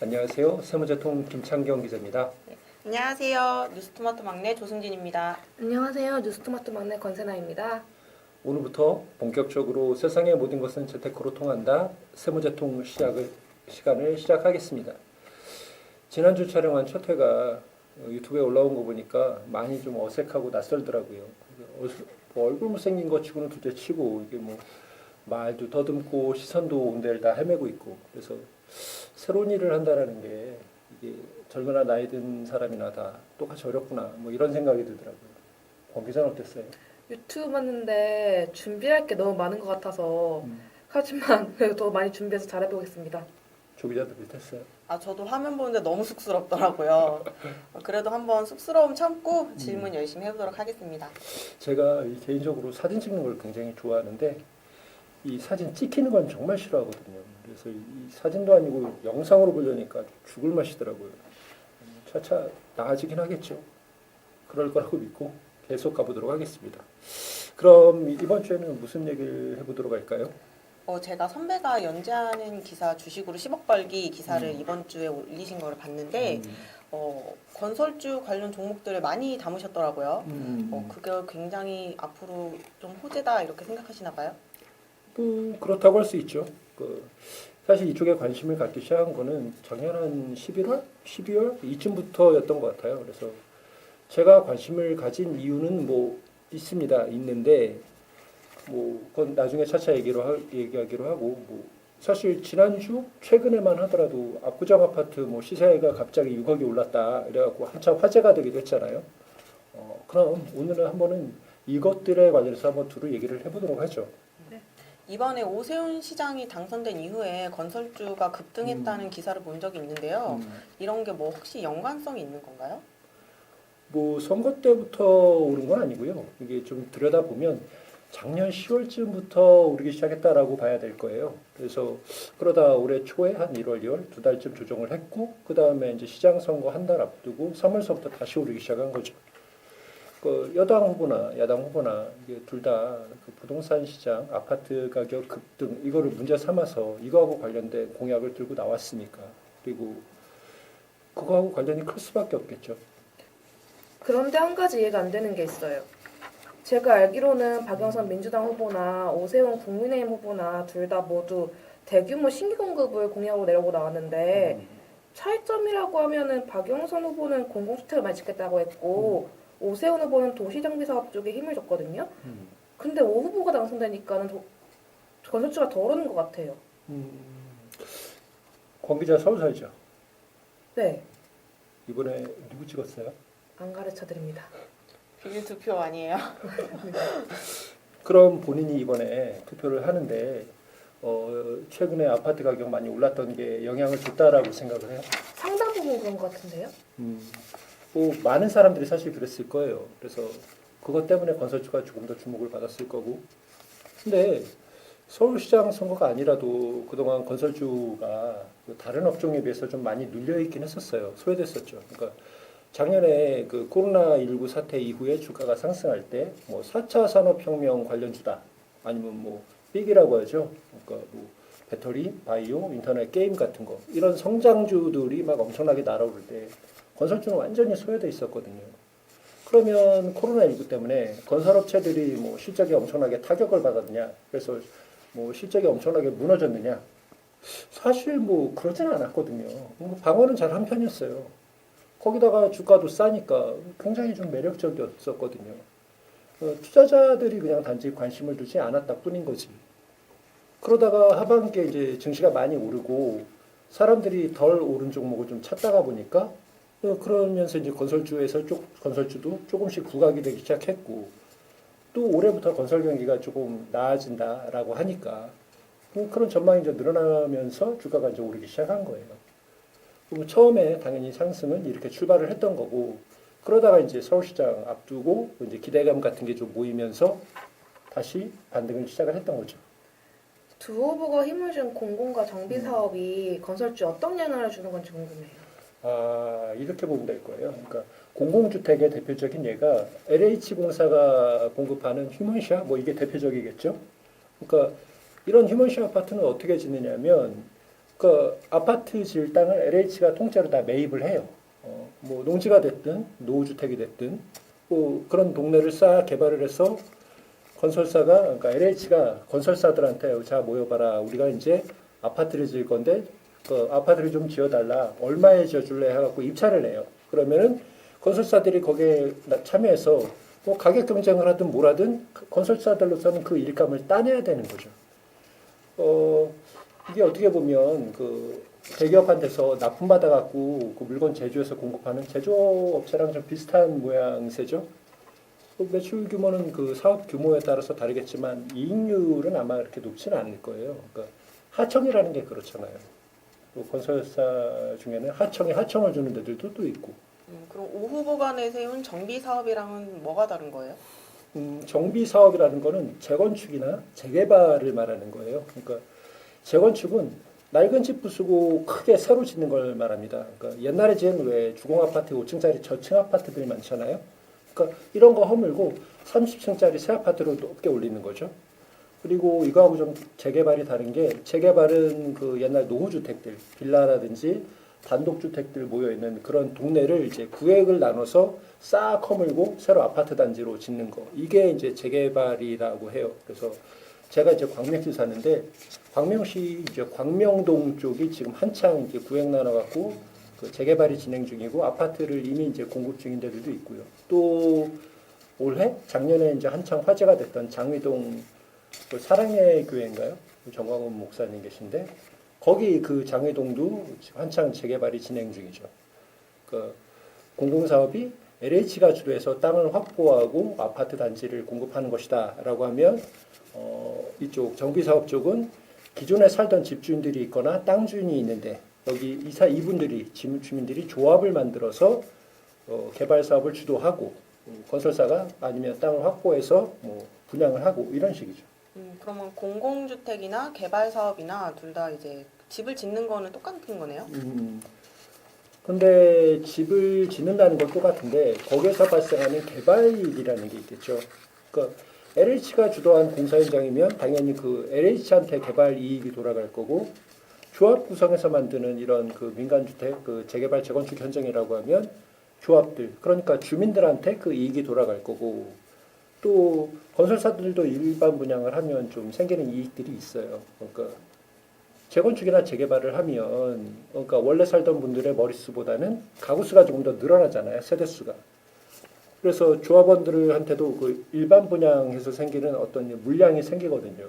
안녕하세요. 세무제통 김창경 기자입니다. 안녕하세요. 뉴스토마토 막내 조승진입니다. 안녕하세요. 뉴스토마토 막내 권세나입니다. 오늘부터 본격적으로 세상의 모든 것은 재테크로 통한다. 세무제통 시간을 시작하겠습니다. 지난주 촬영한 첫 회가 유튜브에 올라온 거 보니까 많이 좀 어색하고 낯설더라고요. 얼굴 못생긴 것 치고는 둘째 치고 이게 뭐 말도 더듬고 시선도 온데를 다 헤매고 있고 그래서 새로운 일을 한다라는 게 이게 젊거나 나이 든 사람이나 다 똑같이 어렵구나 뭐 이런 생각이 들더라고요. 권 기자는 어땠어요? 유튜브 봤는데 준비할 게 너무 많은 것 같아서 하지만 그래도 더 많이 준비해서 잘해보겠습니다. 조 기자도 비슷했어요. 저도 화면 보는데 너무 쑥스럽더라고요. 그래도 한번 쑥스러움 참고 질문 열심히 해보도록 하겠습니다. 제가 개인적으로 사진 찍는 걸 굉장히 좋아하는데 이 사진 찍히는 건 정말 싫어하거든요. 그래서 이 사진도 아니고 영상으로 보려니까 죽을 맛이더라고요. 차차 나아지긴 하겠죠. 그럴 거라고 믿고 계속 가보도록 하겠습니다. 그럼 이번 주에는 무슨 얘기를 해보도록 할까요? 제가 선배가 연재하는 기사 주식으로 10억 벌기 기사를 이번 주에 올리신 거를 봤는데 건설주 관련 종목들을 많이 담으셨더라고요. 그게 굉장히 앞으로 좀 호재다 이렇게 생각하시나 봐요? 그렇다고 할 수 있죠. 사실 이쪽에 관심을 갖기 시작한 거는 작년 한 11월, 12월 이쯤부터였던 것 같아요. 그래서 제가 관심을 가진 이유는 뭐 있는데 뭐 그건 나중에 차차 얘기하기로 하고 뭐 사실 지난주 최근에만 하더라도 압구정 아파트 뭐 시세가 갑자기 6억이 올랐다 이래갖고 한참 화제가 되기도 했잖아요. 그럼 오늘은 한번은 이것들에 관련해서 한번 두루 얘기를 해보도록 하죠. 이번에 오세훈 시장이 당선된 이후에 건설주가 급등했다는 기사를 본 적이 있는데요. 이런 게 뭐 혹시 연관성이 있는 건가요? 뭐 선거 때부터 오른 건 아니고요. 이게 좀 들여다보면 작년 10월쯤부터 오르기 시작했다라고 봐야 될 거예요. 그래서 그러다 올해 초에 한 1월, 2월 두 달쯤 조정을 했고 그 다음에 이제 시장 선거 한 달 앞두고 3월서부터 다시 오르기 시작한 거죠. 여당 후보나 야당 후보나 이게 둘 다 부동산 시장, 아파트 가격 급등 이거를 문제 삼아서 이거하고 관련된 공약을 들고 나왔으니까 그리고 그거하고 관련이 클 수밖에 없겠죠. 그런데 한 가지 이해가 안 되는 게 있어요. 제가 알기로는 박영선 민주당 후보나 오세훈 국민의힘 후보나 둘 다 모두 대규모 신규 공급을 공약으로 내려고 나왔는데 차이점이라고 하면은 박영선 후보는 공공주택을 많이 짓겠다고 했고 오세훈 후보는 도시정비 사업 쪽에 힘을 줬거든요. 근데 오 후보가 당선되니까는 건설주가 더 오르는 것 같아요. 권 기자 서울 살죠? 네, 이번에 누구 찍었어요? 안 가르쳐 드립니다. 비밀 투표 아니에요? 그럼 본인이 이번에 투표를 하는데 최근에 아파트 가격 많이 올랐던 게 영향을 줬다라고 생각을 해요? 상당 부분 그런 것 같은데요? 뭐 많은 사람들이 사실 그랬을 거예요. 그래서 그것 때문에 건설주가 조금 더 주목을 받았을 거고. 근데 서울시장 선거가 아니라도 그동안 건설주가 다른 업종에 비해서 좀 많이 눌려 있긴 했었어요. 소외됐었죠. 그러니까 작년에 그 코로나19 사태 이후에 주가가 상승할 때 뭐 4차 산업혁명 관련주다 아니면 뭐 빅이라고 하죠. 그러니까 뭐 배터리, 바이오, 인터넷 게임 같은 거 이런 성장주들이 막 엄청나게 날아오를 때 건설주는 완전히 소외돼 있었거든요. 그러면 코로나19 때문에 건설업체들이 뭐 실적이 엄청나게 타격을 받았느냐, 그래서 뭐 실적이 엄청나게 무너졌느냐, 사실 뭐 그러진 않았거든요. 방어는 잘한 편이었어요. 거기다가 주가도 싸니까 굉장히 좀 매력적이었었거든요. 투자자들이 그냥 단지 관심을 두지 않았다 뿐인 거지. 그러다가 하반기에 이제 증시가 많이 오르고 사람들이 덜 오른 종목을 좀 찾다가 보니까 그러면서 이제 건설주도 조금씩 부각이 되기 시작했고 또 올해부터 건설 경기가 조금 나아진다라고 하니까 그런 전망이 이제 늘어나면서 주가가 이제 오르기 시작한 거예요. 그럼 처음에 당연히 상승은 이렇게 출발을 했던 거고 그러다가 이제 서울시장 앞두고 이제 기대감 같은 게 좀 모이면서 다시 반등을 시작을 했던 거죠. 두 후보가 힘을 준 공공과 정비 사업이 건설주에 어떤 영향을 주는 건지 궁금해요. 이렇게 보면 될 거예요. 그러니까 공공주택의 대표적인 예가 LH공사가 공급하는 휴먼시아, 뭐 이게 대표적이겠죠. 그러니까 이런 휴먼시아 아파트는 어떻게 짓느냐면 그 아파트 지을 땅을 LH가 통째로 다 매입을 해요. 뭐 농지가 됐든 노후주택이 됐든 뭐 그런 동네를 쌓아 개발을 해서 건설사가 그러니까 LH가 건설사들한테 자 모여봐라 우리가 이제 아파트를 지을 건데 그 아파트를 좀 지어달라 얼마에 지어줄래 해갖고 입찰을 해요. 그러면은 건설사들이 거기에 참여해서 뭐 가격 경쟁을 하든 뭐라든 건설사들로서는 그 일감을 따내야 되는 거죠. 이게 어떻게 보면 그 대기업한테서 납품 받아갖고 그 물건 제조해서 공급하는 제조업체랑 좀 비슷한 모양새죠. 그 매출 규모는 그 사업 규모에 따라서 다르겠지만 이익률은 아마 그렇게 높지는 않을 거예요. 그러니까 하청이라는 게 그렇잖아요. 또 건설사 중에는 하청을 주는 데들도 또 있고. 그럼 오 후보간에 세운 정비 사업이랑은 뭐가 다른 거예요? 정비 사업이라는 거는 재건축이나 재개발을 말하는 거예요. 그러니까 재건축은 낡은 집 부수고 크게 새로 짓는 걸 말합니다. 그러니까 옛날에 지은 왜 주공 아파트 5층짜리 저층 아파트들이 많잖아요. 그러니까 이런 거 허물고 30층짜리 새 아파트로 높게 올리는 거죠. 그리고 이거하고 좀 재개발이 다른 게 재개발은 그 옛날 노후주택들, 빌라라든지 단독주택들 모여 있는 그런 동네를 이제 구획을 나눠서 싹 허물고 새로 아파트 단지로 짓는 거. 이게 이제 재개발이라고 해요. 그래서 제가 이제 광명시 사는데 광명시 이제 광명동 쪽이 지금 한창 이제 구획 나눠 갖고 그 재개발이 진행 중이고 아파트를 이미 이제 공급 중인 데들도 있고요. 또 올해 작년에 이제 한창 화제가 됐던 장위동 그 사랑의 교회인가요? 정광훈 목사님 계신데 거기 그 장회동도 한창 재개발이 진행 중이죠. 그 공공사업이 LH가 주도해서 땅을 확보하고 아파트 단지를 공급하는 것이다라고 하면 이쪽 정비사업 쪽은 기존에 살던 집주인들이 있거나 땅 주인이 있는데 여기 이분들이 주민들이 조합을 만들어서 개발 사업을 주도하고 건설사가 아니면 땅을 확보해서 뭐 분양을 하고 이런 식이죠. 그러면 공공주택이나 개발 사업이나 둘 다 이제 집을 짓는 거는 똑같은 거네요? 근데 집을 짓는다는 건 똑같은데 거기에서 발생하는 개발이라는 게 있겠죠. 그러니까 LH가 주도한 공사 현장이면 당연히 그 LH한테 개발 이익이 돌아갈 거고 조합 구성해서 만드는 이런 그 민간주택 그 재개발 재건축 현장이라고 하면 조합들 그러니까 주민들한테 그 이익이 돌아갈 거고 또 건설사들도 일반 분양을 하면 좀 생기는 이익들이 있어요. 그러니까 재건축이나 재개발을 하면 그러니까 원래 살던 분들의 머릿수보다는 가구 수가 조금 더 늘어나잖아요. 세대 수가. 그래서 조합원들한테도 그 일반 분양에서 생기는 어떤 물량이 생기거든요.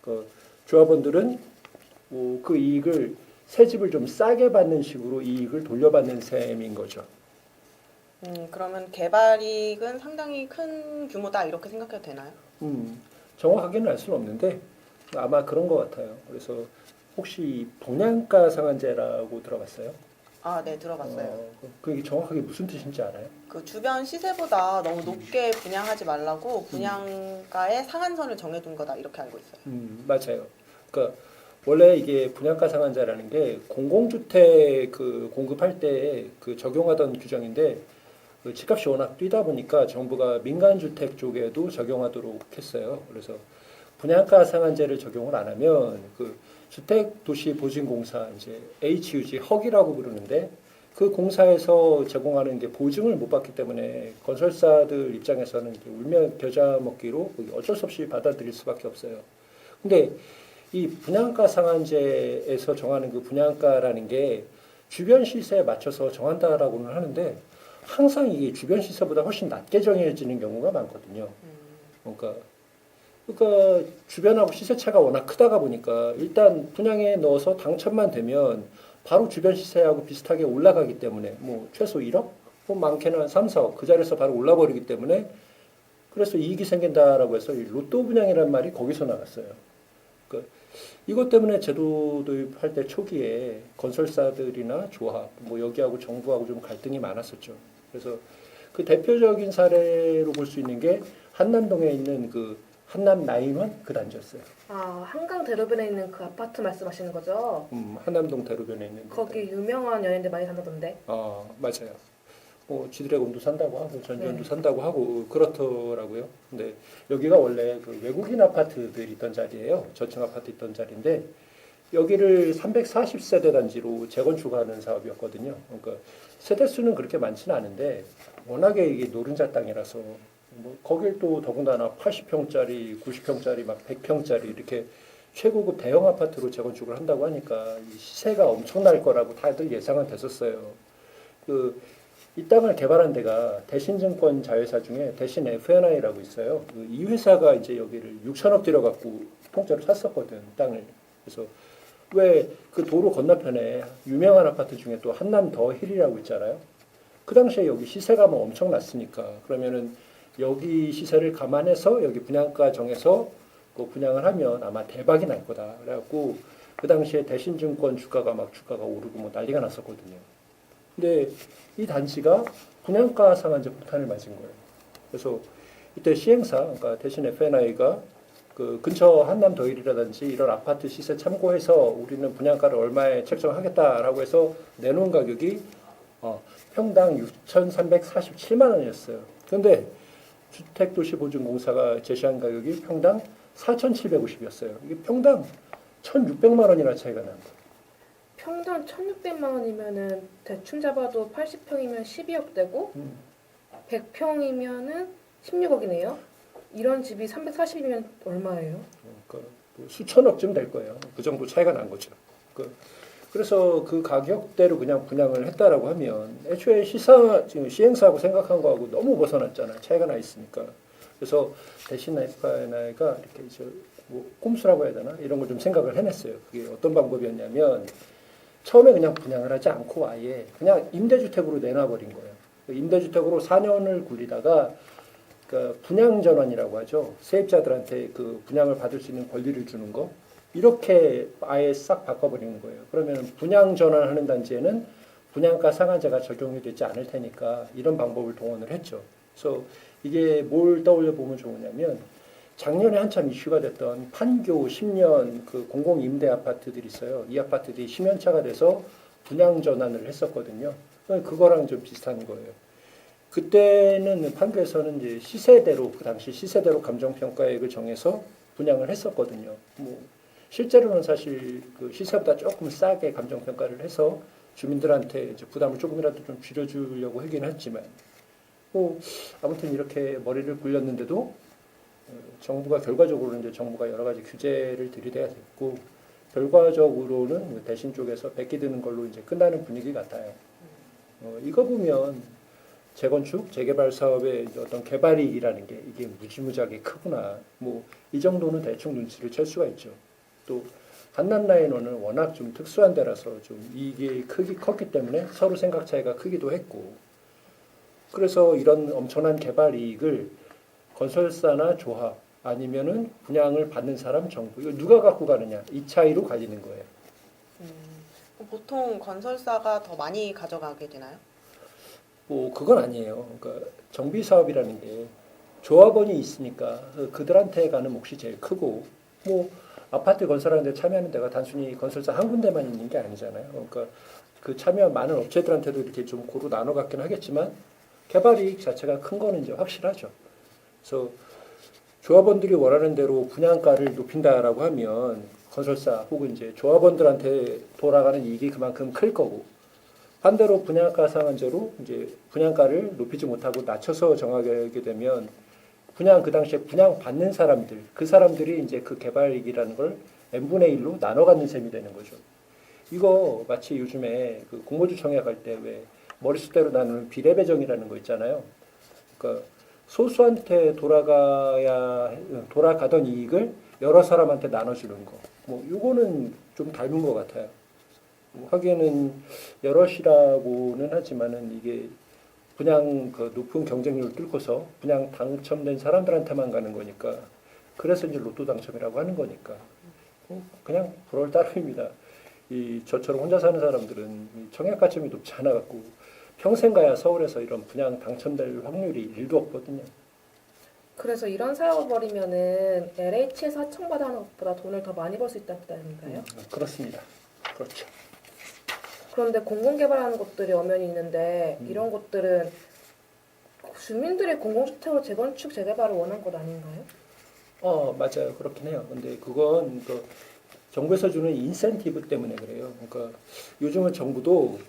그 조합원들은 뭐그 이익을 새 집을 좀 싸게 받는 식으로 이익을 돌려받는 셈인 거죠. 그러면 개발 이익은 상당히 큰 규모다 이렇게 생각해도 되나요? 정확하게는 알 수는 없는데 아마 그런 것 같아요. 그래서 혹시 분양가 상한제라고 들어봤어요? 아, 네, 들어봤어요. 그게 정확하게 무슨 뜻인지 알아요? 그 주변 시세보다 너무 높게 분양하지 말라고 분양가의 상한선을 정해둔 거다 이렇게 알고 있어요. 맞아요. 그러니까 원래 이게 분양가 상한제라는 게 공공주택 그 공급할 때 그 적용하던 규정인데 그 집값이 워낙 뛰다 보니까 정부가 민간주택 쪽에도 적용하도록 했어요. 그래서 분양가 상한제를 적용을 안 하면 그 주택도시보증공사 이제 HUG 헉이라고 부르는데 그 공사에서 제공하는 게 보증을 못 받기 때문에 건설사들 입장에서는 울며 겨자 먹기로 어쩔 수 없이 받아들일 수밖에 없어요. 근데 이 분양가 상한제에서 정하는 그 분양가라는 게 주변 시세에 맞춰서 정한다라고는 하는데 항상 이게 주변 시세보다 훨씬 낮게 정해지는 경우가 많거든요. 그러니까 주변하고 시세차가 워낙 크다가 보니까 일단 분양에 넣어서 당첨만 되면 바로 주변 시세하고 비슷하게 올라가기 때문에 뭐 최소 1억, 뭐 많게는 한 3, 4억 그 자리에서 바로 올라버리기 때문에 그래서 이익이 생긴다라고 해서 이 로또 분양이라는 말이 거기서 나왔어요. 그러니까 이것 때문에 제도 도입할 때 초기에 건설사들이나 조합, 뭐 여기하고 정부하고 좀 갈등이 많았었죠. 그래서 그 대표적인 사례로 볼 수 있는 게 한남동에 있는 그 한남 나인원 그 단지였어요. 아, 한강 대로변에 있는 그 아파트 말씀하시는 거죠? 한남동 대로변에 있는. 거기 유명한 연예인들 많이 산다던데. 아, 맞아요. 뭐 지드래곤도 산다고 하고 전지현도 네. 산다고 하고 그렇더라고요. 근데 여기가 원래 그 외국인 아파트들이 있던 자리예요. 저층 아파트 있던 자리인데 여기를 340세대 단지로 재건축하는 사업이었거든요. 그러니까 세대 수는 그렇게 많지는 않은데 워낙에 이게 노른자 땅이라서 뭐 거길 또 더군다나 80평짜리, 90평짜리, 막 100평짜리 이렇게 최고급 대형 아파트로 재건축을 한다고 하니까 이 시세가 엄청날 거라고 다들 예상은 됐었어요. 이 땅을 개발한 데가 대신증권 자회사 중에 대신 F&I라고 있어요. 이 회사가 이제 여기를 6천억 들여갖고 통째로 샀었거든, 땅을. 그래서 왜 그 도로 건너편에 유명한 아파트 중에 또 한남 더 힐이라고 있잖아요. 그 당시에 여기 시세가 뭐 엄청났으니까 그러면은 여기 시세를 감안해서 여기 분양가 정해서 그 분양을 하면 아마 대박이 날 거다. 그래갖고 그 당시에 대신증권 주가가 오르고 뭐 난리가 났었거든요. 근데 이 단지가 분양가 상한제 폭탄을 맞은 거예요. 그래서 이때 시행사, 그러니까 대신 F&I가 그 근처 한남 더힐이라든지 이런 아파트 시세 참고해서 우리는 분양가를 얼마에 책정하겠다라고 해서 내놓은 가격이 평당 6,347만 원이었어요. 그런데 주택도시보증공사가 제시한 가격이 평당 4,750이었어요. 이게 평당 1,600만 원이나 차이가 난 거예요. 평당 1,600만 원이면은 대충 잡아도 80평이면 12억 되고 100평이면은 16억이네요. 이런 집이 340이면 얼마예요? 그러니까 뭐 수천억쯤 될 거예요. 그 정도 차이가 난 거죠. 그래서 그 가격대로 그냥 분양을 했다라고 하면 애초에 지금 시행사하고 생각한 거하고 너무 벗어났잖아요. 차이가 나 있으니까. 그래서 대신 F&I가 이렇게 뭐 꼼수라고 해야 되나 이런 걸 좀 생각을 해냈어요. 그게 어떤 방법이었냐면 처음에 그냥 분양을 하지 않고 아예 그냥 임대주택으로 내놔버린 거예요. 임대주택으로 4년을 굴리다가 그 분양 전환이라고 하죠. 세입자들한테 그 분양을 받을 수 있는 권리를 주는 거 이렇게 아예 싹 바꿔버리는 거예요. 그러면 분양 전환하는 단지에는 분양가 상한제가 적용이 되지 않을 테니까 이런 방법을 동원을 했죠. 그래서 이게 뭘 떠올려 보면 좋으냐면 작년에 한참 이슈가 됐던 판교 10년 그 공공임대 아파트들이 있어요. 이 아파트들이 10년차가 돼서 분양 전환을 했었거든요. 그거랑 좀 비슷한 거예요. 그때는 판교에서는 이제 시세대로 그 당시 시세대로 감정평가액을 정해서 분양을 했었거든요. 뭐 실제로는 사실 그 시세보다 조금 싸게 감정평가를 해서 주민들한테 이제 부담을 조금이라도 좀 줄여주려고 하긴 했지만 뭐 아무튼 이렇게 머리를 굴렸는데도 정부가 결과적으로는 이제 정부가 여러 가지 규제를 들이대야 됐고 결과적으로는 대신 쪽에서 베끼드는 걸로 이제 끝나는 분위기 같아요. 이거 보면 재건축, 재개발 사업의 어떤 개발이익이라는 게 이게 무지무지하게 크구나. 뭐 이 정도는 대충 눈치를 챌 수가 있죠. 또 한남 라인원은 워낙 좀 특수한 데라서 좀 이익이 컸기 때문에 서로 생각 차이가 크기도 했고 그래서 이런 엄청난 개발 이익을 건설사나 조합 아니면은 분양을 받는 사람 정부 이거 누가 갖고 가느냐 이 차이로 갈리는 거예요. 보통 건설사가 더 많이 가져가게 되나요? 뭐 그건 아니에요. 그러니까 정비 사업이라는 게 조합원이 있으니까 그들한테 가는 몫이 제일 크고 뭐 아파트 건설하는데 참여하는 데가 단순히 건설사 한 군데만 있는 게 아니잖아요. 그러니까 그 참여한 많은 업체들한테도 이렇게 좀 고루 나눠 갖긴 하겠지만 개발 이익 자체가 큰 거는 이제 확실하죠. 그래서 조합원들이 원하는 대로 분양가를 높인다라고 하면 건설사 혹은 이제 조합원들한테 돌아가는 이익이 그만큼 클 거고 반대로 분양가 상한제로 이제 분양가를 높이지 못하고 낮춰서 정하게 되면 분양 그 당시에 분양 받는 사람들 그 사람들이 이제 그 개발이익이라는 걸 n분의 1로 나눠 갖는 셈이 되는 거죠. 이거 마치 요즘에 그 공모주 청약할 때 왜 머릿수대로 나누는 비례배정이라는 거 있잖아요. 그러니까 소수한테 돌아가던 이익을 여러 사람한테 나눠주는 거. 뭐 요거는 좀 닮은 것 같아요. 하기에는 여럿이라고는 하지만은 이게 분양 그 높은 경쟁률을 뚫고서 분양 당첨된 사람들한테만 가는 거니까 그래서 이제 로또 당첨이라고 하는 거니까 그냥 부러울 따름입니다. 이 저처럼 혼자 사는 사람들은 청약 가점이 높지 않아 갖고 평생 가야 서울에서 이런 분양 당첨될 확률이 1도 없거든요. 그래서 이런 사업을 벌이면은 LH에서 하청받아 하는 것보다 돈을 더 많이 벌 수 있다는 뜻인가요? 그렇습니다. 그렇죠. 그런데 공공개발하는 곳들이 엄연히 있는데 이런 곳들은 주민들이 공공주택으로 재건축, 재개발을 원한 것 아닌가요? 맞아요. 그렇긴 해요. 근데 그건 정부에서 주는 인센티브 때문에 그래요. 그러니까 요즘은 정부도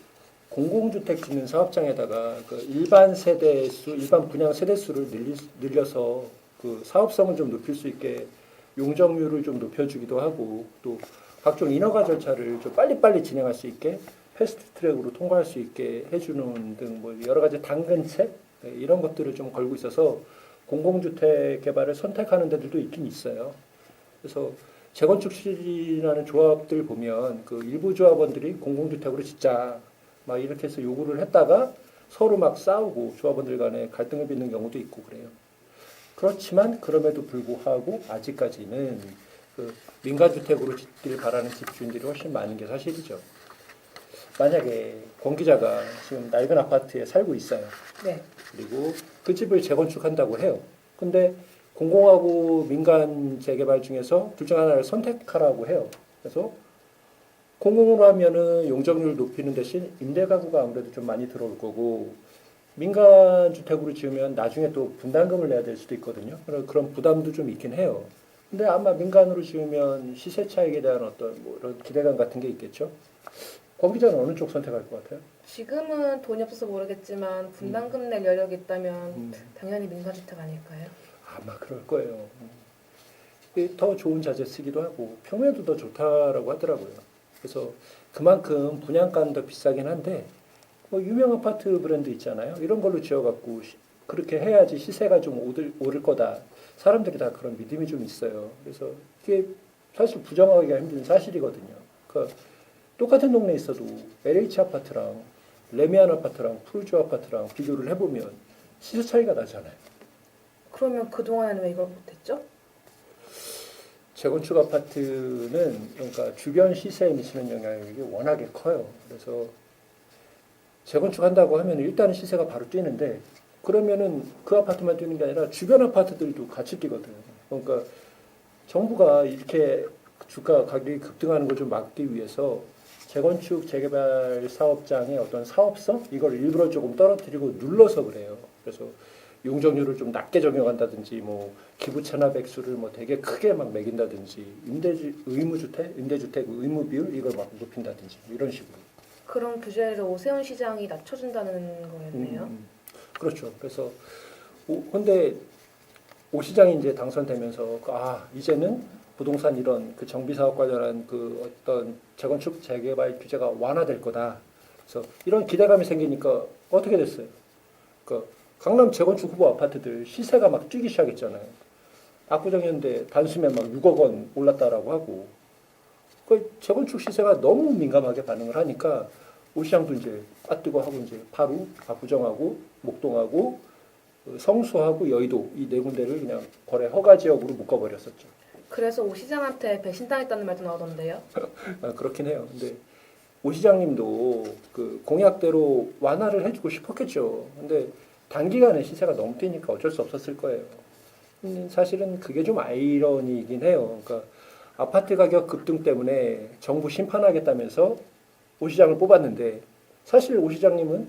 공공주택 짓는 사업장에다가 그 일반 세대수, 일반 분양 세대수를 늘려서 그 사업성을 좀 높일 수 있게 용적률을 좀 높여주기도 하고 또 각종 인허가 절차를 좀 빨리빨리 진행할 수 있게 패스트트랙으로 통과할 수 있게 해주는 등 뭐 여러 가지 당근책 이런 것들을 좀 걸고 있어서 공공주택 개발을 선택하는 데들도 있긴 있어요. 그래서 재건축실이라는 조합들 보면 그 일부 조합원들이 공공주택으로 짓자 막 이렇게 해서 요구를 했다가 서로 막 싸우고 조합원들 간에 갈등을 빚는 경우도 있고 그래요. 그렇지만 그럼에도 불구하고 아직까지는 그 민간주택으로 짓길 바라는 집주인들이 훨씬 많은 게 사실이죠. 만약에 권 기자가 지금 낡은 아파트에 살고 있어요. 네. 그리고 그 집을 재건축한다고 해요. 근데 공공하고 민간 재개발 중에서 둘 중 하나를 선택하라고 해요. 그래서 공공으로 하면은 용적률을 높이는 대신 임대 가구가 아무래도 좀 많이 들어올 거고 민간 주택으로 지으면 나중에 또 분담금을 내야 될 수도 있거든요. 그런 부담도 좀 있긴 해요. 근데 아마 민간으로 지으면 시세 차익에 대한 어떤 뭐 이런 기대감 같은 게 있겠죠. 권 기자는 어느 쪽 선택할 것 같아요? 지금은 돈이 없어서 모르겠지만 분담금 낼 여력이 있다면 네. 당연히 민간주택 아닐까요? 아마 그럴 거예요. 이게 더 좋은 자재 쓰기도 하고 평면도 더 좋다라고 하더라고요. 그래서 그만큼 분양가는 더 비싸긴 한데 뭐 유명 아파트 브랜드 있잖아요. 이런 걸로 지어갖고 그렇게 해야지 시세가 좀 오를 거다. 사람들이 다 그런 믿음이 좀 있어요. 그래서 이게 사실 부정하기가 힘든 사실이거든요. 그러니까 똑같은 동네에 있어도 LH 아파트랑 레미안 아파트랑 푸르주 아파트랑 비교를 해보면 시세 차이가 나잖아요. 그러면 그동안에는 왜 이걸 못했죠? 재건축 아파트는 그러니까 주변 시세에 미치는 영향력이 워낙에 커요. 그래서 재건축한다고 하면 일단은 시세가 바로 뛰는데 그러면은 그 아파트만 뛰는 게 아니라 주변 아파트들도 같이 뛰거든요. 그러니까 정부가 이렇게 주가 가격이 급등하는 걸 좀 막기 위해서 재건축 재개발 사업장의 어떤 사업성 이걸 일부러 조금 떨어뜨리고 눌러서 그래요. 그래서 용적률을 좀 낮게 적용한다든지 뭐 기부 체납 액수를 뭐 되게 크게 막 매긴다든지 임대주택 의무 비율 이걸 막 높인다든지 뭐 이런 식으로. 그런 규제를 오세훈 시장이 낮춰준다는 거였네요. 그렇죠. 그래서 근데 오 시장이 이제 당선되면서 이제는 부동산 이런 그 정비 사업 관련한 그 어떤 재건축 재개발 규제가 완화될 거다. 그래서 이런 기대감이 생기니까 어떻게 됐어요? 그 강남 재건축 후보 아파트들 시세가 막 뛰기 시작했잖아요. 압구정현대 단숨에 막 6억 원 올랐다라고 하고 그 재건축 시세가 너무 민감하게 반응을 하니까 오 시장도 이제 뜨고 하고 이제 바로 압구정하고 목동하고 성수하고 여의도 이 네 군데를 그냥 거래 허가 지역으로 묶어버렸었죠. 그래서 오 시장한테 배신당했다는 말도 나오던데요. 그렇긴 해요. 근데 오 시장님도 그 공약대로 완화를 해주고 싶었겠죠. 근데 단기간에 시세가 너무 뛰니까 어쩔 수 없었을 거예요. 사실은 그게 좀 아이러니이긴 해요. 그러니까 아파트 가격 급등 때문에 정부 심판하겠다면서 오 시장을 뽑았는데 사실 오 시장님은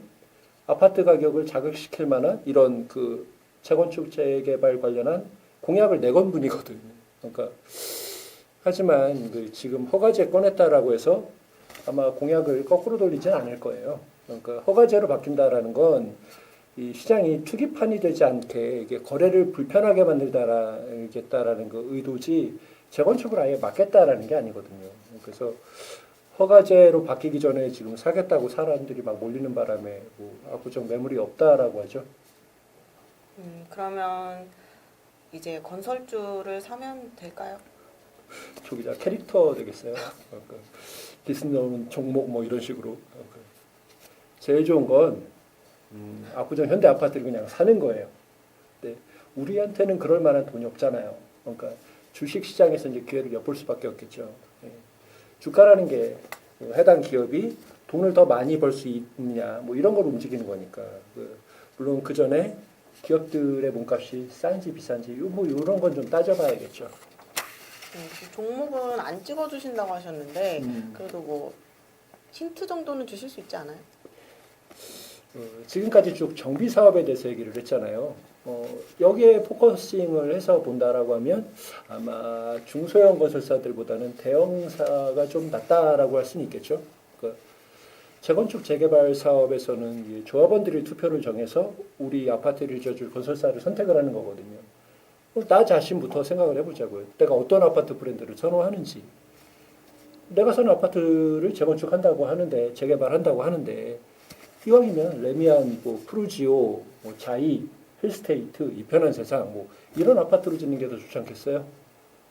아파트 가격을 자극시킬 만한 이런 그 재건축 재개발 관련한 공약을 내건 분이거든요. 그러니까 하지만 그 지금 허가제 꺼냈다라고 해서 아마 공약을 거꾸로 돌리지는 않을 거예요. 그러니까 허가제로 바뀐다라는 건 이 시장이 투기판이 되지 않게 이게 거래를 불편하게 만들겠다라는 그 의도지 재건축을 아예 막겠다라는 게 아니거든요. 그래서 허가제로 바뀌기 전에 지금 사겠다고 사람들이 막 몰리는 바람에 뭐 압구정 매물이 없다라고 하죠. 그러면 이제 건설주를 사면 될까요? 저기다 캐릭터 되겠어요. 그러니까 디스니 종목 뭐 이런 식으로. 제일 좋은 건 압구정 현대 아파트를 그냥 사는 거예요. 근데 우리한테는 그럴 만한 돈이 없잖아요. 그러니까 주식 시장에서 이제 기회를 엿볼 수밖에 없겠죠. 주가라는 게 해당 기업이 돈을 더 많이 벌 수 있느냐 뭐 이런 걸 움직이는 거니까. 물론 그 전에 기업들의 몸값이 싼지 비싼지 뭐 이런 건 좀 따져봐야겠죠. 종목은 안 찍어주신다고 하셨는데 그래도 뭐 힌트 정도는 주실 수 있지 않아요? 지금까지 쭉 정비 사업에 대해서 얘기를 했잖아요. 여기에 포커싱을 해서 본다라고 하면 아마 중소형 건설사들보다는 대형사가 좀 낫다라고 할 수는 있겠죠. 그 재건축 재개발 사업에서는 이 조합원들이 투표를 정해서 우리 아파트를 지어줄 건설사를 선택을 하는 거거든요. 나 자신부터 생각을 해보자고요. 내가 어떤 아파트 브랜드를 선호하는지. 내가 사는 아파트를 재건축한다고 하는데 재개발한다고 하는데 이왕이면 레미안, 뭐 프루지오, 뭐 자이, 힐스테이트, 이 편한 세상 뭐 이런 아파트로 짓는 게 더 좋지 않겠어요?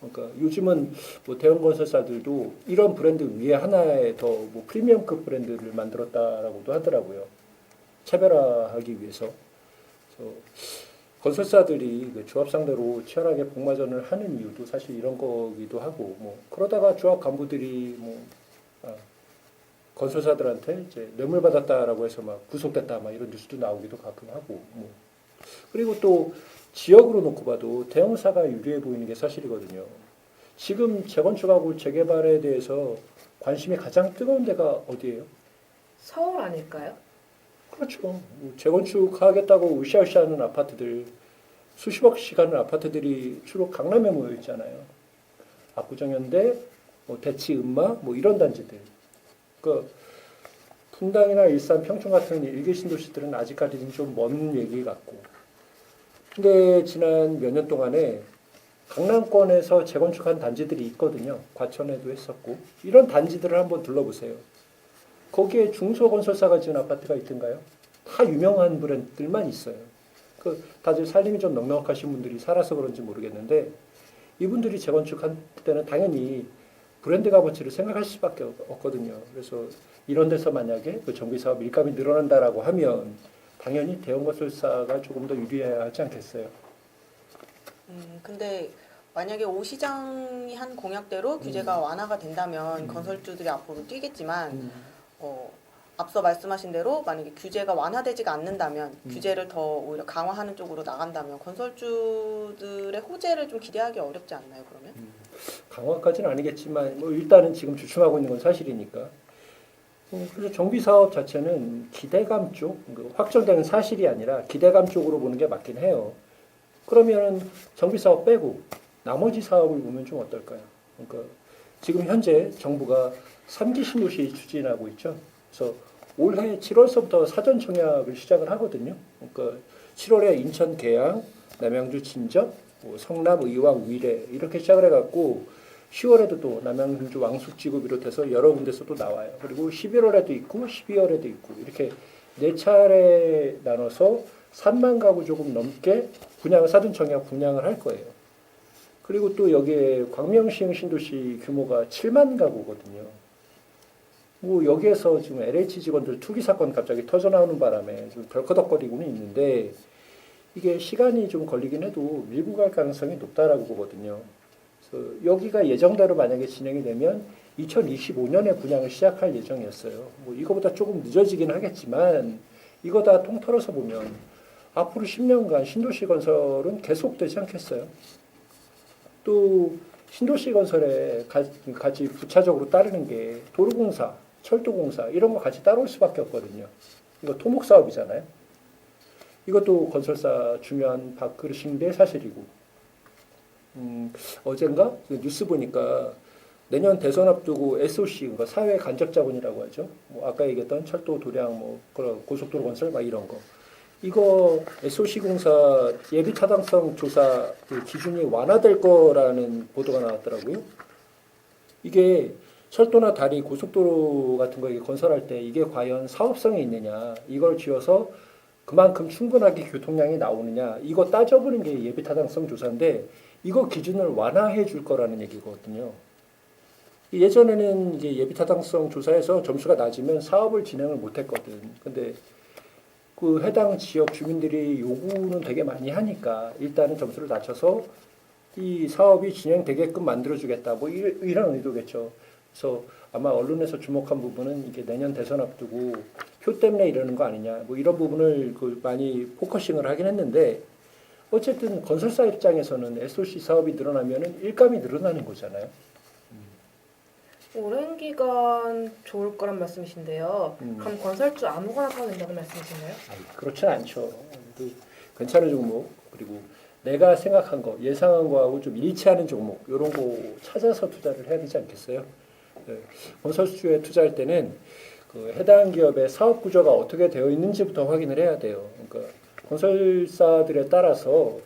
그러니까 요즘은 뭐 대형 건설사들도 이런 브랜드 위에 하나의 더 뭐 프리미엄급 브랜드를 만들었다라고도 하더라고요. 차별화하기 위해서. 그래서 건설사들이 그 조합 상대로 치열하게 복마전을 하는 이유도 사실 이런 거기도 하고 뭐 그러다가 조합 간부들이 뭐 건설사들한테 이제 뇌물 받았다라고 해서 막 구속됐다 막 이런 뉴스도 나오기도 가끔 하고 뭐 그리고 또 지역으로 놓고 봐도 대형사가 유리해 보이는 게 사실이거든요. 지금 재건축하고 재개발에 대해서 관심이 가장 뜨거운 데가 어디예요? 서울 아닐까요? 그렇죠. 뭐 재건축하겠다고 으쌰으쌰하는 아파트들 수십억씩 하는 아파트들이 주로 강남에 모여 있잖아요. 압구정현대, 뭐 대치, 음마 뭐 이런 단지들. 그 분당이나 일산, 평촌 같은 일개 신도시들은 아직까지는 좀 먼 얘기 같고. 근데 지난 몇 년 동안에 강남권에서 재건축한 단지들이 있거든요. 과천에도 했었고 이런 단지들을 한번 둘러보세요. 거기에 중소건설사가 지은 아파트가 있던가요? 다 유명한 브랜드들만 있어요. 그 다들 살림이 좀 넉넉하신 분들이 살아서 그런지 모르겠는데 이분들이 재건축할 때는 당연히 브랜드 값어치를 생각할 수밖에 없거든요. 그래서 이런 데서 만약에 그 정비사업 밀감이 늘어난다라고 하면 당연히 대형 건설사가 조금 더 유리해야 하지 않겠어요? 근데 만약에 오 시장이 한 공약대로 규제가 완화가 된다면 건설주들이 앞으로 뛰겠지만 앞서 말씀하신 대로 만약에 규제가 완화되지가 않는다면 규제를 더 오히려 강화하는 쪽으로 나간다면 건설주들의 호재를 좀 기대하기 어렵지 않나요? 그러면? 강화까지는 아니겠지만 뭐 일단은 지금 주춤하고 있는 건 사실이니까. 그래서 정비 사업 자체는 기대감 쪽, 확정되는 사실이 아니라 기대감 쪽으로 보는 게 맞긴 해요. 그러면 정비 사업 빼고 나머지 사업을 보면 좀 어떨까요? 그러니까 지금 현재 정부가 3기 신도시 추진하고 있죠. 그래서 올해 7월서부터 사전 청약을 시작을 하거든요. 그러니까 7월에 인천 계양, 남양주 진접, 뭐 성남, 의왕, 위례 이렇게 시작을 해갖고 10월에도 또 남양주 왕숙지구 비롯해서 여러 군데서 또 나와요. 그리고 11월에도 있고 12월에도 있고 이렇게 4차례 나눠서 3만 가구 조금 넘게 사전 청약 분양을 할 거예요. 그리고 또 여기에 광명시흥 신도시 규모가 7만 가구거든요. 뭐 여기에서 지금 LH 직원들 투기 사건 갑자기 터져 나오는 바람에 좀 덜커덕거리고는 있는데 이게 시간이 좀 걸리긴 해도 밀고 갈 가능성이 높다라고 보거든요. 그래서 여기가 예정대로 만약에 진행이 되면 2025년에 분양을 시작할 예정이었어요. 뭐 이거보다 조금 늦어지긴 하겠지만 이거 다 통틀어서 보면 앞으로 10년간 신도시 건설은 계속되지 않겠어요? 또 신도시 건설에 같이 부차적으로 따르는 게 도로공사, 철도공사 이런 거 같이 따라올 수밖에 없거든요. 이거 토목 사업이잖아요. 이것도 건설사 중요한 밥그릇인데 사실이고. 어젠가 뉴스 보니까 내년 대선 앞두고 SOC, 그러니까 사회 간접 자본이라고 하죠. 뭐 아까 얘기했던 철도, 도량, 뭐 그런 고속도로 건설 막 이런 거. 이거 SOC 공사 예비 타당성 조사 그 기준이 완화될 거라는 보도가 나왔더라고요. 이게 철도나 다리, 고속도로 같은 거 건설할 때 이게 과연 사업성이 있느냐, 이걸 지어서 그만큼 충분하게 교통량이 나오느냐, 이거 따져보는 게 예비 타당성 조사인데 이거 기준을 완화해 줄 거라는 얘기거든요. 예전에는 이제 예비 타당성 조사에서 점수가 낮으면 사업을 진행을 못 했거든. 근데 그 해당 지역 주민들이 요구는 되게 많이 하니까 일단은 점수를 낮춰서 이 사업이 진행되게끔 만들어주겠다. 뭐 이런 의도겠죠. 그래서 아마 언론에서 주목한 부분은 이게 내년 대선 앞두고 표 때문에 이러는 거 아니냐. 뭐 이런 부분을 많이 포커싱을 하긴 했는데 어쨌든 건설사 입장에서는 SOC 사업이 늘어나면은 일감이 늘어나는 거잖아요. 오랜 기간 좋을 거란 말씀이신데요. 그럼 건설주 아무거나 사도 된다는 말씀이신가요? 그렇진 않죠. 괜찮아지고 뭐 그리고 내가 생각한 거, 예상한 거하고 좀 일치하는 종목 이런 거 찾아서 투자를 해야 되지 않겠어요? 네. 건설주에 투자할 때는 그 해당 기업의 사업 구조가 어떻게 되어 있는지부터 확인을 해야 돼요. 그러니까 건설사들에 따라서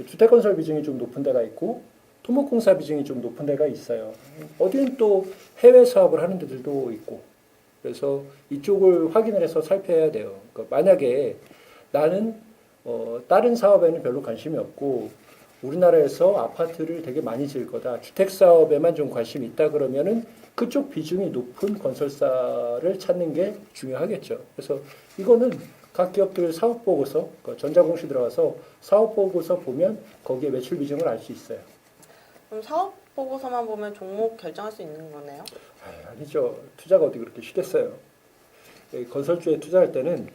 주택건설 비중이 좀 높은 데가 있고 토목공사 비중이 좀 높은 데가 있어요. 어디는 또 해외 사업을 하는 데들도 있고 그래서 이쪽을 확인을 해서 살펴야 돼요. 그러니까 만약에 나는 다른 사업에는 별로 관심이 없고 우리나라에서 아파트를 되게 많이 지을 거다. 주택 사업에만 좀 관심이 있다 그러면은 그쪽 비중이 높은 건설사를 찾는 게 중요하겠죠. 그래서 이거는 각 기업들 사업 보고서 그러니까 전자공시 들어가서 사업 보고서 보면 거기에 매출 비중을 알 수 있어요. 그럼 사업 보고서만 보면 종목 결정할 수 있는 거네요? 아니죠. 투자가 어디 그렇게 쉽겠어요. 건설주에 투자할 때는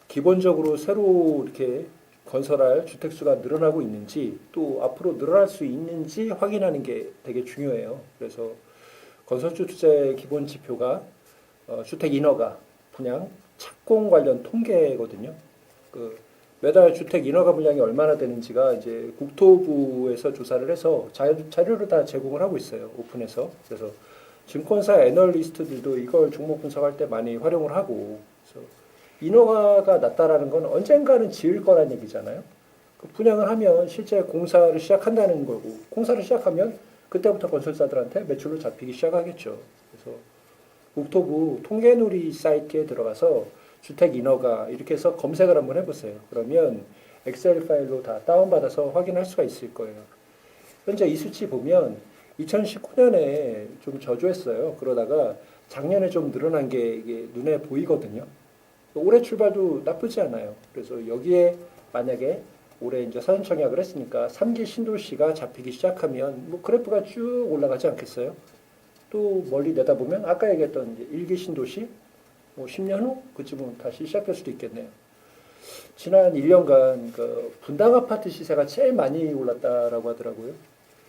기본적으로 새로 이렇게 건설할 주택수가 늘어나고 있는지 또 앞으로 늘어날 수 있는지 확인하는 게 되게 중요해요. 그래서 건설주 투자의 기본 지표가 주택 인허가, 분양, 착공 관련 통계거든요. 그 매달 주택 인허가 분량이 얼마나 되는지가 이제 국토부에서 조사를 해서 자료를 다 제공을 하고 있어요. 오픈해서. 그래서 증권사 애널리스트들도 이걸 종목 분석할 때 많이 활용을 하고 그래서 인허가가 낮다라는 건 언젠가는 지을 거란 얘기잖아요. 그 분양을 하면 실제 공사를 시작한다는 거고 공사를 시작하면 그때부터 건설사들한테 매출로 잡히기 시작하겠죠. 그래서 국토부 통계놀이 사이트에 들어가서 주택 인허가 이렇게 해서 검색을 한번 해보세요. 그러면 엑셀 파일로 다 다운받아서 확인할 수가 있을 거예요. 현재 이 수치 보면 2019년에 좀 저조했어요. 그러다가 작년에 좀 늘어난 게 이게 눈에 보이거든요. 올해 출발도 나쁘지 않아요. 그래서 여기에 만약에 올해 이제 사전 청약을 했으니까 3기 신도시가 잡히기 시작하면 뭐 그래프가 쭉 올라가지 않겠어요? 또 멀리 내다보면 아까 얘기했던 이제 1기 신도시 뭐 10년 후 그쯤은 다시 시작될 수도 있겠네요. 지난 1년간 그 분당 아파트 시세가 제일 많이 올랐다라고 하더라고요.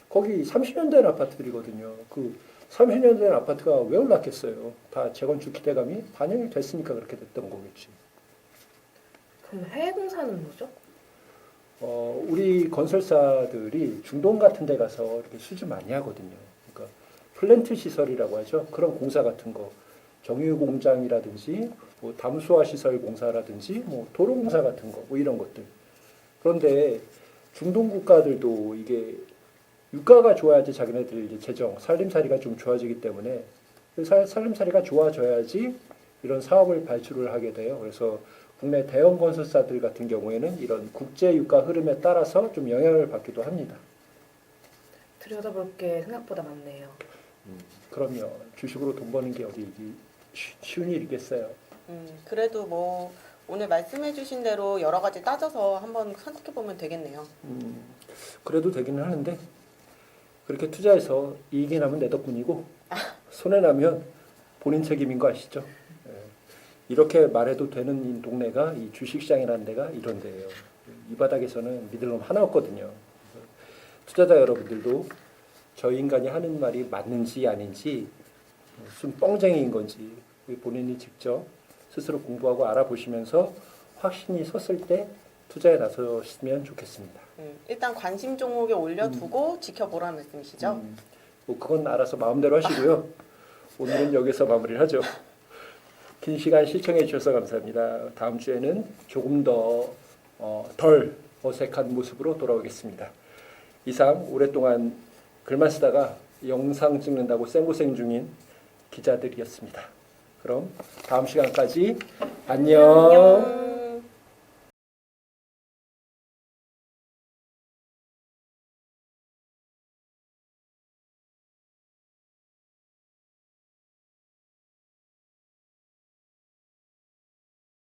거기 30년 된 아파트들이거든요. 그 30년 된 아파트가 왜 올랐겠어요? 다 재건축 기대감이 반영이 됐으니까 그렇게 됐던 거겠지. 그럼 해외 공사는 뭐죠? 우리 건설사들이 중동 같은 데 가서 이렇게 수주 많이 하거든요. 그러니까 플랜트 시설이라고 하죠. 그런 공사 같은 거. 정유 공장이라든지 뭐 담수화 시설 공사라든지 뭐 도로 공사 같은 거 뭐 이런 것들. 그런데 중동 국가들도 이게 유가가 좋아야지 자기네들 이제 재정 살림살이가 좀 좋아지기 때문에 살림살이가 좋아져야지 이런 사업을 발주를 하게 돼요. 그래서 국내 대형 건설사들 같은 경우에는 이런 국제 유가 흐름에 따라서 좀 영향을 받기도 합니다. 들여다볼 게 생각보다 많네요. 그럼요. 주식으로 돈 버는 게 어디 쉬운 일이겠어요. 그래도 뭐 오늘 말씀해주신 대로 여러 가지 따져서 한번 선택해보면 되겠네요. 그래도 되기는 하는데 그렇게 투자해서 이익이 나면 내 덕분이고 손해 나면 본인 책임인 거 아시죠? 이렇게 말해도 되는 이 동네가 이 주식시장이라는 데가 이런 데예요. 이 바닥에서는 믿을 놈 하나 없거든요. 투자자 여러분들도 저 인간이 하는 말이 맞는지 아닌지 무슨 뻥쟁이인 건지 본인이 직접 스스로 공부하고 알아보시면서 확신이 섰을 때 투자에 나서시면 좋겠습니다. 일단 관심 종목에 올려두고 지켜보라는 말씀이시죠? 뭐 그건 알아서 마음대로 하시고요. 오늘은 여기서 마무리를 하죠. 긴 시간 시청해 주셔서 감사합니다. 다음 주에는 조금 더 덜 어색한 모습으로 돌아오겠습니다. 이상 오랫동안 글만 쓰다가 영상 찍는다고 생고생 중인 기자들이었습니다. 그럼 다음 시간까지 안녕.